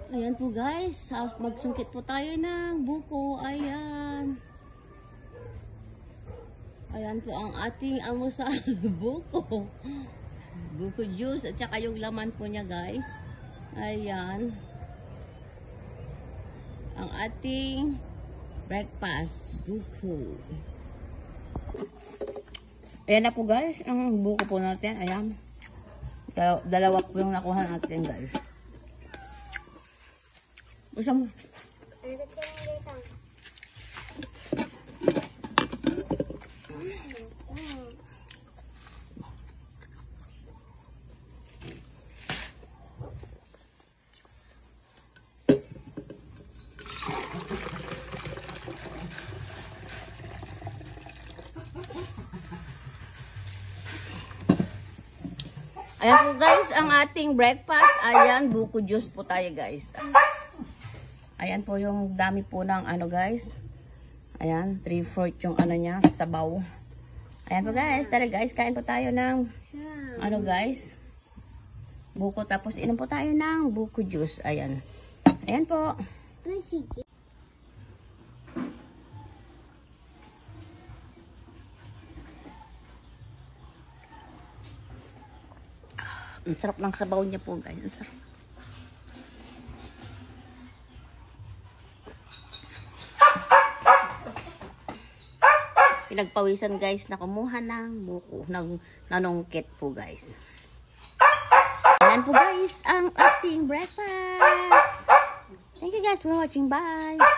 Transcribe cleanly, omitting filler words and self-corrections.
Ayan po guys, magsungkit po tayo ng buko. Ayan. Ayan po ang ating almusal. Buko. Buko juice at saka yung laman po niya guys. Ayan. Ang ating breakfast. Buko. Ayan na po guys, ang buko po natin. Ayan. Dalawa po yung nakuha natin guys. Usa mo. Ayan po guys, ang ating breakfast. Ayan, buko juice po tayo guys. Ayan po yung dami po ng ano guys. Ayan, 3/4 yung ano niya, sabaw. Ayan po guys, tara guys, kain po tayo ng ano guys, buko, tapos inom po tayo ng buko juice. Ayan. Ayan po. Ang sarap ng sabaw niya po guys. Ang sarap. Pinagpawisan guys na kumuha ng buko, ng nanungkit po guys. Ayan po guys ang ating breakfast. Thank you guys for watching. Bye!